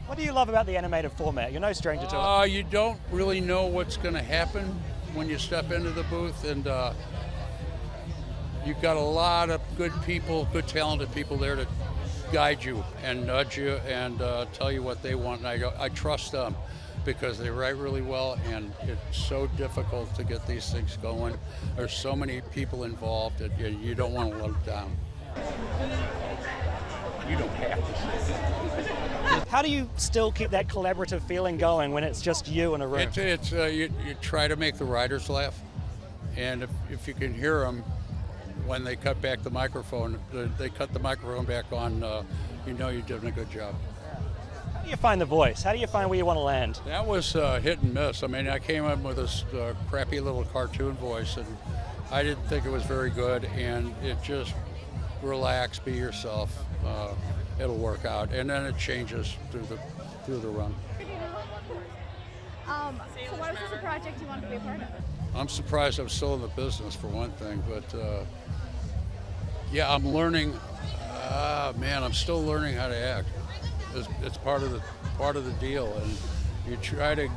What do you love about the animated format? You're no stranger to it. You don't really know what's going to happen when you step into the booth, and you've got a lot of good people, good talented people there to guide you and nudge you and tell you what they want. And I trust them because they write really well, and it's so difficult to get these things going. There's so many people involved that you don't want to let them down. You don't have to. How do you still keep that collaborative feeling going when it's just you in a room? You try to make the writers laugh, and if you can hear them when they cut back the microphone, they cut the microphone back on, you know you're doing a good job. How do you find the voice? How do you find where you want to land? That was hit and miss. I mean, I came up with this crappy little cartoon voice, and I didn't think it was very good, and it just relax, be yourself. It'll work out, and then it changes through the run. So what was this a project you wanted to be a part of? I'm surprised I'm still in the business for one thing, but yeah, I'm learning. Man, I'm still learning how to act. It's part of the deal, and you try to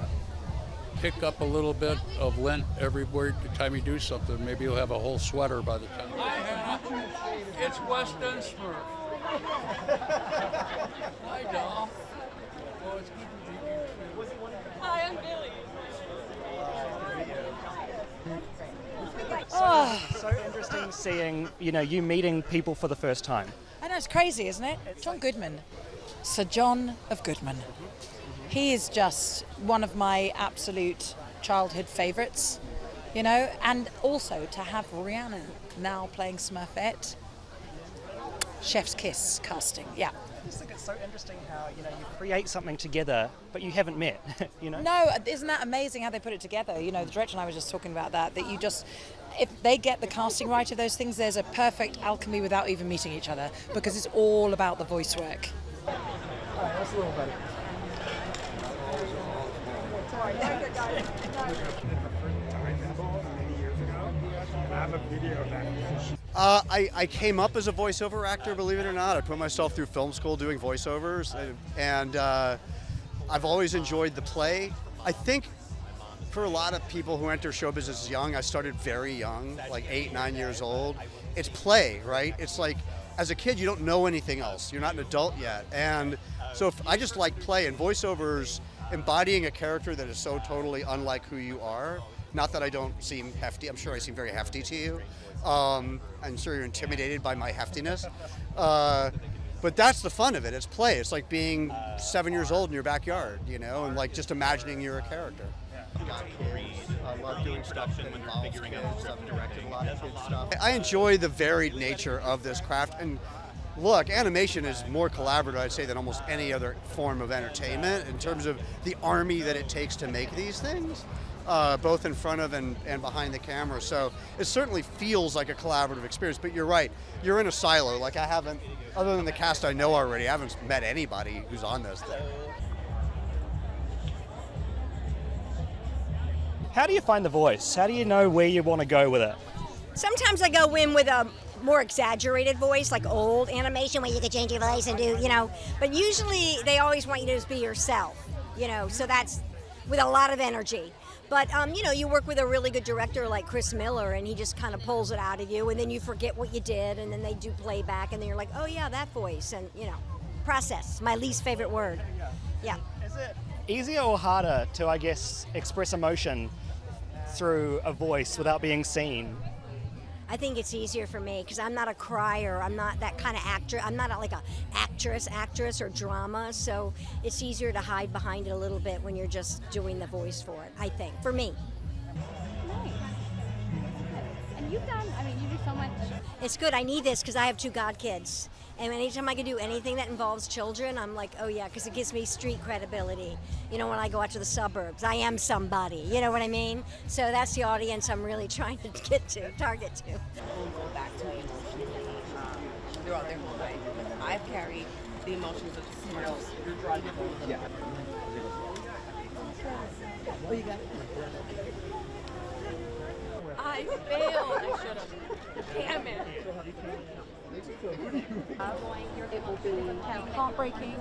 pick up a little bit of lint every time you do something. Maybe you'll have a whole sweater by the time. Hi, Hannah. It's Weston Smurf. Hi, doll. Well, it's good to meet you. Hi, I'm Billy. So interesting seeing, you meeting people for the first time. I know, it's crazy, isn't it? John Goodman. Sir John of Goodman. He is just one of my absolute childhood favourites, and also to have Rihanna now playing Smurfette. Chef's kiss casting, yeah. I just think it's so interesting how, you create something together, but you haven't met, No, isn't that amazing how they put it together? The director and I were just talking about that you just, if they get the casting right of those things, there's a perfect alchemy without even meeting each other, because it's all about the voice work. All right, that's a little better. I came up as a voiceover actor, believe it or not. I put myself through film school doing voiceovers, and I've always enjoyed the play. I think for a lot of people who enter show business young, I started very young, like 8, 9 years old. It's play, right? It's like, as a kid, you don't know anything else. You're not an adult yet. And so I just like play, and voiceovers, embodying a character that is so totally unlike who you are. Not that I don't seem hefty. I'm sure I seem very hefty to you. I'm sure you're intimidated by my heftiness. But that's the fun of it. It's play. It's like being 7 years old in your backyard, and like just imagining you're a character. Got kids. I love doing stuff that involves kids. I've directed a lot of kids stuff. I enjoy the varied nature of this craft. And look, animation is more collaborative, I'd say, than almost any other form of entertainment in terms of the army that it takes to make these things. Both in front of and behind the camera. So it certainly feels like a collaborative experience, but you're right. You're in a silo. Like I haven't, other than the cast I know already, I haven't met anybody who's on this thing. How do you find the voice? How do you know where you want to go with it? Sometimes I go in with a more exaggerated voice, like old animation where you could change your voice and do, but usually they always want you to just be yourself, so that's with a lot of energy. But, you work with a really good director like Chris Miller, and he just kind of pulls it out of you, and then you forget what you did, and then they do playback, and then you're like, oh, yeah, that voice, and, process, my least favorite word. Yeah. Is it easier or harder to, I guess, express emotion through a voice without being seen? I think it's easier for me because I'm not a crier. I'm not that kind of actor. I'm not like a actress or drama. So it's easier to hide behind it a little bit when you're just doing the voice for it, I think, for me. Nice. And you've done, you do so much. It's good. I need this because I have 2 godkids. And anytime I can do anything that involves children, I'm like, oh yeah, because it gives me street credibility. When I go out to the suburbs, I am somebody, you know what I mean? So that's the audience I'm really trying to target to. Will go back to emotions throughout their whole life. I've carried the emotions of someone else. Yeah. Oh, you got it? I failed. I should have. Damn it. It will be heartbreaking.